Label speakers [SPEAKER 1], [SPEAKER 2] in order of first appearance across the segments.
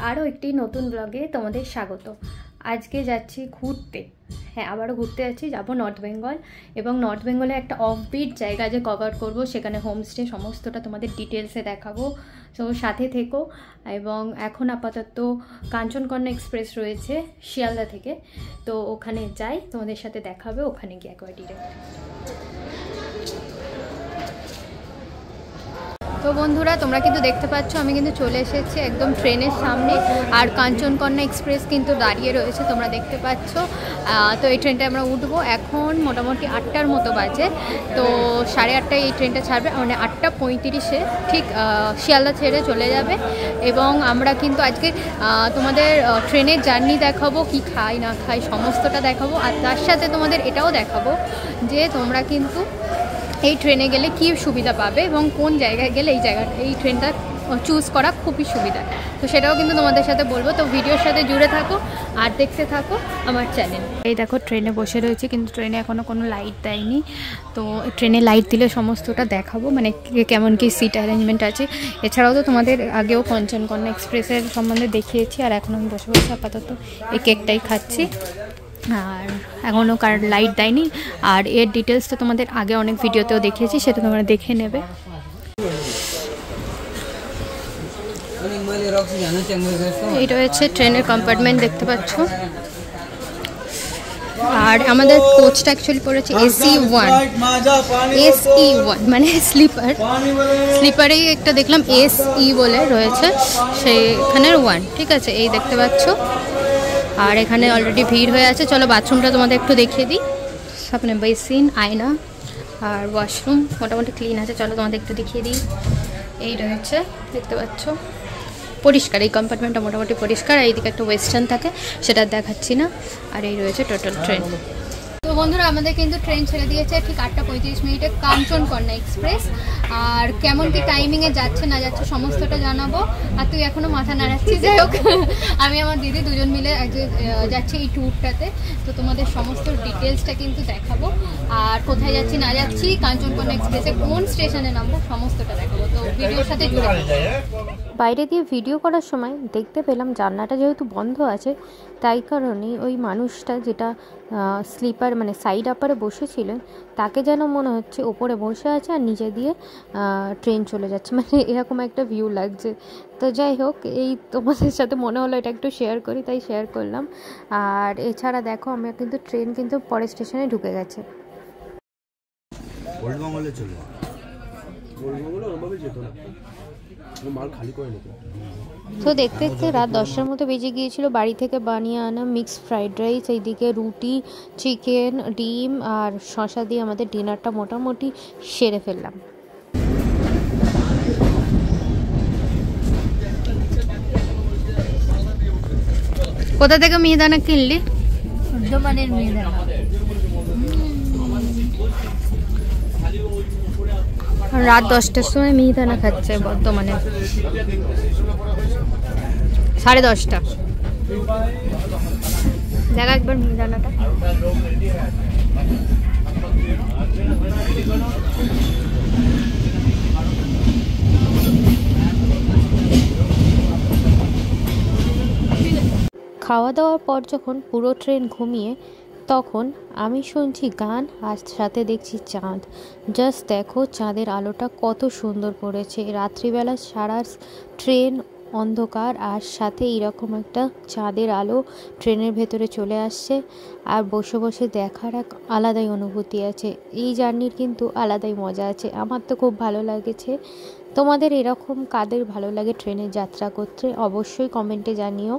[SPEAKER 1] আরও একটি নতুন ব্লগে তোমাদের স্বাগত। আজকে যাচ্ছি ঘুরতে, হ্যাঁ আবারও ঘুরতে যাচ্ছি, যাব নর্থ বেঙ্গল। এবং নর্থ বেঙ্গলে একটা অফবিট জায়গা যে কভার করব, সেখানে হোমস্টে সমস্তটা তোমাদের ডিটেলসে দেখাবো। তো সাথে থেকো। এবং এখন আপাতত কাঞ্চনকন্যা এক্সপ্রেস রয়েছে শিয়ালদা থেকে, তো ওখানে যাই, তোমাদের সাথে দেখাবে ওখানে গিয়ে একবার ডিরেক্ট। তো বন্ধুরা, তোমরা কিন্তু দেখতে পাচ্ছ আমি কিন্তু চলে এসেছি একদম ট্রেনের সামনে, আর কাঞ্চনকন্যা এক্সপ্রেস কিন্তু দাঁড়িয়ে রয়েছে, তোমরা দেখতে পাচ্ছ। তো এই ট্রেনটা আমরা উঠবো, এখন মোটামুটি 8টার মতো বাজে। তো 8:30টায় এই ট্রেনটা ছাড়বে, মানে 8:35-এ ঠিক শিয়ালদা ছেড়ে চলে যাবে। এবং আমরা কিন্তু আজকে তোমাদের ট্রেনের জার্নি দেখাবো, কি খাই না খাই সমস্তটা দেখাবো। আর তার সাথে তোমাদের এটাও দেখাবো যে তোমরা কিন্তু এই ট্রেনে গেলে কী সুবিধা পাবে এবং কোন জায়গায় গেলে এই ট্রেনটা চুজ করা খুবই সুবিধা। তো সেটাও কিন্তু তোমাদের সাথে বলবো। তো ভিডিওর সাথে জুড়ে থাকো আর দেখতে থাকো আমার চ্যানেল। এই দেখো ট্রেনে বসে রয়েছে, কিন্তু ট্রেনে এখনও কোনো লাইট দেয়নি। তো ট্রেনে লাইট দিলে সমস্তটা দেখাবো, মানে কেমন কী সিট অ্যারেঞ্জমেন্ট আছে। এছাড়াও তো তোমাদের আগেও কাঞ্চনকন্যা এক্সপ্রেসের সম্বন্ধে দেখিয়েছি। আর এখন আমি বসে বসে আপাতত এই কেকটাই খাচ্ছি, আর এখনও কার লাইট দেয়নি। আর এর ডিটেলসটা তোমাদের আগে অনেক ভিডিওতেও দেখিয়েছি, সেটা তোমরা দেখে নেবে। এই রয়েছে ট্রেনের কম্পার্টমেন্ট, দেখতে পাচ্ছ। আর আমাদের কোচটা অ্যাকচুয়ালি পড়েছে AC1, মানে স্লিপারেই একটা দেখলাম SE বলে রয়েছে, সেইখানের 1, ঠিক আছে। এই দেখতে পাচ্ছ। আর এখানে অলরেডি ভিড় হয়ে আছে। চলো বাথরুমটা তোমাদের একটু দেখিয়ে দিই। সামনে বেসিন, আয়না আর ওয়াশরুম মোটামুটি ক্লিন আছে। চলো তোমাদের একটু দেখিয়ে দিই। এই রয়েছে, দেখতে পাচ্ছ, পরিষ্কার। এই কম্পার্টমেন্টটা মোটামুটি পরিষ্কার। এইদিকে একটা ওয়েস্টার্ন থাকে, সেটা দেখাচ্ছি না। আর এই রয়েছে টোটাল ট্রেন। তো বন্ধুরা, আমাদের কিন্তু ট্রেন ছেড়ে দিয়েছে ঠিক 8:35 কাঞ্চনকন্যা এক্সপ্রেস। আর কেমন কি টাইমিংয়ে যাচ্ছে না যাচ্ছে সমস্তটা জানাবো। আর তুই এখনও মাথা নাড়াচ্ছিস। যাই হোক, আমি আমার দিদি দুজন মিলে যাচ্ছি এই ট্যুরটাতে। তো তোমাদের সমস্ত ডিটেলসটা কিন্তু দেখাবো, আর কোথায় যাচ্ছি না যাচ্ছি, কাঞ্চনকন্যা এক্সপ্রেসে কোন স্টেশনে নামবো সমস্তটা দেখাবো। তো ভিডিওর সাথে জুড়ে বাইরে দিয়ে ভিডিও করার সময় দেখতে পেলাম জানলাটা যেহেতু বন্ধ আছে, তাই কারণে ওই মানুষটা যেটা স্লিপার মানে সাইড আপারে বসেছিলেন, তাকে যেন মনে হচ্ছে ওপরে বসে আছে আর নিচে দিয়ে ট্রেন চলে যাচ্ছে, মানে এরকম একটা ভিউ লাগছে। তো যাই হোক, এই তোমাদের সাথে মনে হলো এটা একটু শেয়ার করি, তাই শেয়ার করলাম। আর এছাড়া দেখো, আমরা কিন্তু ট্রেন কিন্তু পরের স্টেশনে ঢুকে গেছে। তো দেখতে দেখতে রাত 10টার মতো বেজে গিয়েছিল। বাড়ি থেকে বানিয়ে আনা মিক্সড ফ্রাইড রাইস, এইদিকে রুটি, চিকেন, ডিম আর শসা দিয়ে আমাদের ডিনারটা মোটামুটি সেরে ফেললাম। কোথা থেকে মিহিদানা কিনলি? বর্ধমানের মিহিদানা। রাত 10টার সময় মিহিদানা খাচ্ছে বর্ধমানে, 10:30। দেখা একবার মিহিদানাটা। খাওয়া দাওয়ার পর যখন পুরো ট্রেন ঘুমিয়ে, তখন আমি শুনছি গান আর সাথে দেখছি চাঁদ। জাস্ট দেখো চাঁদের আলোটা কত সুন্দর পড়েছে। রাত্রিবেলা সারা ট্রেন অন্ধকার, আর সাথে এরকম একটা চাঁদের আলো ট্রেনের ভেতরে চলে আসছে, আর বসে বসে দেখার এক আলাদাই অনুভূতি আছে। এই জার্নির কিন্তু আলাদাই মজা আছে। আমার তো খুব ভালো লাগেছে। তোমাদের এরকম কাদের ভালো লাগে ট্রেনে যাত্রা করতে, অবশ্যই কমেন্টে জানিও।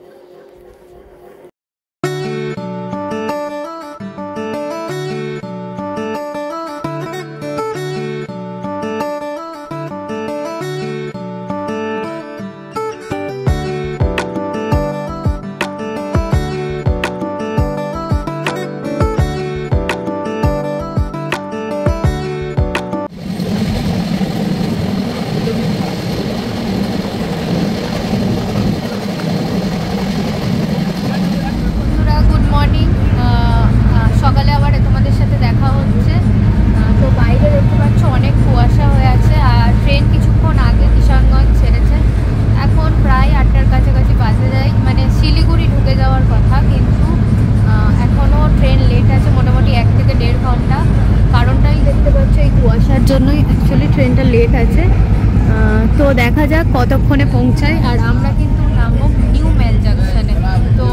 [SPEAKER 1] দেখা যাক কতক্ষণে পৌঁছায়। আর আমরা কিন্তু নামবো নিউ মেল জাংশনে, তো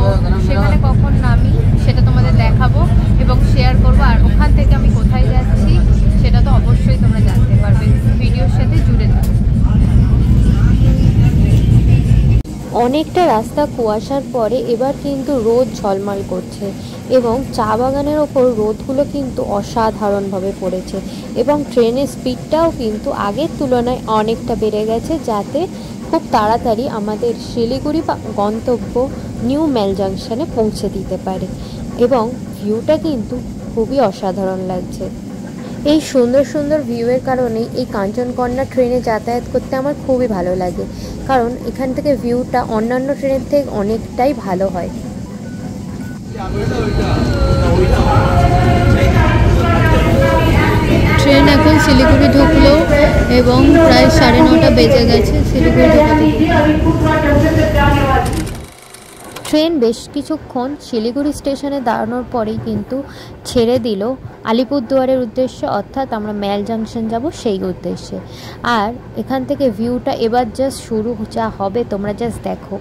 [SPEAKER 1] সেখানে কখন নামি সেটা তোমাদের দেখাবো এবং শেয়ার করবো। আর ওখান থেকে আমি কোথায় যাচ্ছি সেটা তো অবশ্যই তোমরা জানতে পারবে, ভিডিওর সাথে জুড়ে যাবে। অনেকটা রাস্তা কুয়াশার পরে এবার কিন্তু রোদ ঝলমল করছে এবং চা বাগানের ওপর রোদগুলো কিন্তু অসাধারণভাবে পড়েছে এবং ট্রেনের স্পিডটাও কিন্তু আগের তুলনায় অনেকটা বেড়ে গেছে, যাতে খুব তাড়াতাড়ি আমাদের শিলিগুড়ি গন্তব্য নিউ মেল জাংশনে পৌঁছে দিতে পারে। এবং ভিউটা কিন্তু খুবই অসাধারণ লাগছে। এই সুন্দর সুন্দর ভিউয়ের কারণেই এই কাঞ্চনকন্যা ট্রেনে যাতায়াত করতে আমার খুবই ভালো লাগে, কারণ এখান থেকে ভিউটা অন্যান্য ট্রেনের থেকে অনেকটাই ভালো হয়। ট্রেন এখন শিলিগুড়ি ঢুকলো এবং প্রায় 9:30 বেজে গেছে শিলিগুড়ি ঢোকাতে। ট্রেন বেশ কিছুক্ষণ শিলিগুড়ি স্টেশনে দাঁড়ানোর পরেই কিন্তু ছেড়ে দিল আলিপুরদুয়ারের উদ্দেশ্যে, অর্থাৎ আমরা মেল জাংশন যাব সেই উদ্দেশ্যে। আর এখান থেকে ভিউটা এবার জাস্ট শুরু যা হবে তোমরা জাস্ট দেখো।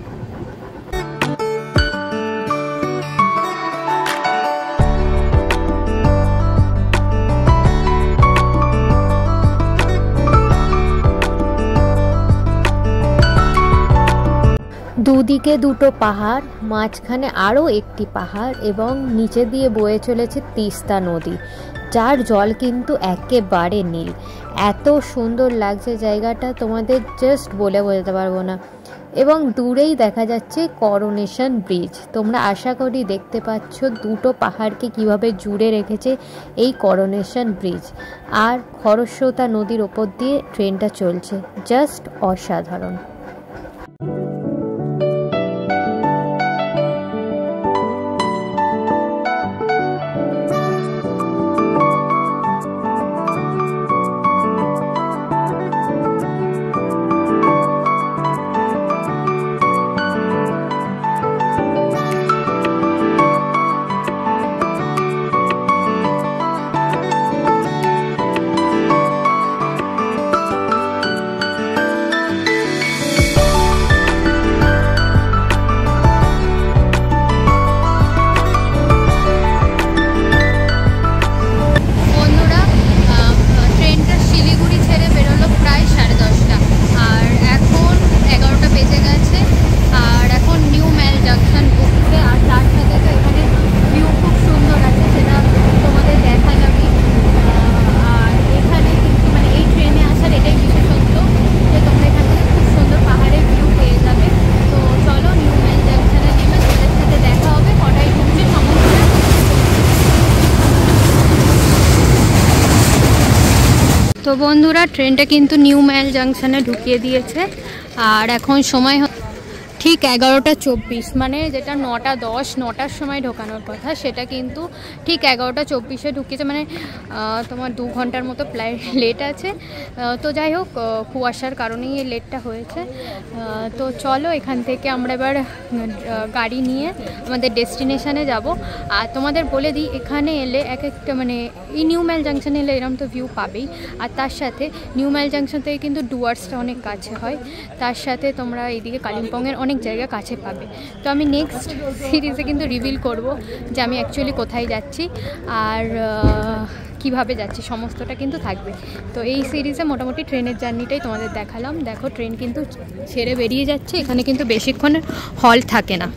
[SPEAKER 1] দুদিকে দুটো পাহাড়, মাঝখানে আরও একটি পাহাড় এবং নিচে দিয়ে বয়ে চলেছে তিস্তা নদী, যার জল কিন্তু একেবারে নীল। এত সুন্দর লাগছে জায়গাটা, তোমাদের জাস্ট বলে বোঝাতে পারবো না। এবং দূরেই দেখা যাচ্ছে করোনেশন ব্রিজ। তোমরা আশা করি দেখতে পাচ্ছ দুটো পাহাড়কে কিভাবে জুড়ে রেখেছে এই করোনেশন ব্রিজ। আর খরস্রোতা নদীর ওপর দিয়ে ট্রেনটা চলছে, জাস্ট অসাধারণ। তো বন্ধুরা, ট্রেনটা কিন্তু নিউ মেল জাংশনে ঢুকিয়ে দিয়েছে আর এখন সময় ঠিক 11:24, মানে যেটা 9:10 9টার সময় ঢোকানোর কথা সেটা কিন্তু ঠিক 11:24-এ ঢুকিয়েছে, মানে তোমার 2 ঘন্টার মতো প্রায় লেট আছে। তো যাই হোক, কুয়াশার কারণেই এই লেটটা হয়েছে। তো চলো এখান থেকে আমরা এবার গাড়ি নিয়ে আমাদের ডেস্টিনেশানে যাব। আর তোমাদের বলে দিই, এখানে এলে এক একটা মানে এই নিউ মেল জাংশনে এলে এরকম তো ভিউ পাবেই, আর তার সাথে নিউ মেল জাংশন থেকে কিন্তু ডুয়ার্সটা অনেক কাছে হয়, তার সাথে তোমরা এইদিকে কালিম্পংয়ের অনেক জায়গা কাছে পাবে। তো আমি নেক্সট সিরিজে কিন্তু রিভিল করব যে আমি অ্যাকচুয়ালি কোথায় যাচ্ছি আর কিভাবে যাচ্ছি, সমস্তটা কিন্তু থাকবে। তো এই সিরিজে মোটামুটি ট্রেনের জার্নিটাই তোমাদের দেখালাম। দেখো ট্রেন কিন্তু ছেড়ে বেরিয়ে যাচ্ছে, এখানে কিন্তু বেশিক্ষণ হল্ট থাকে না।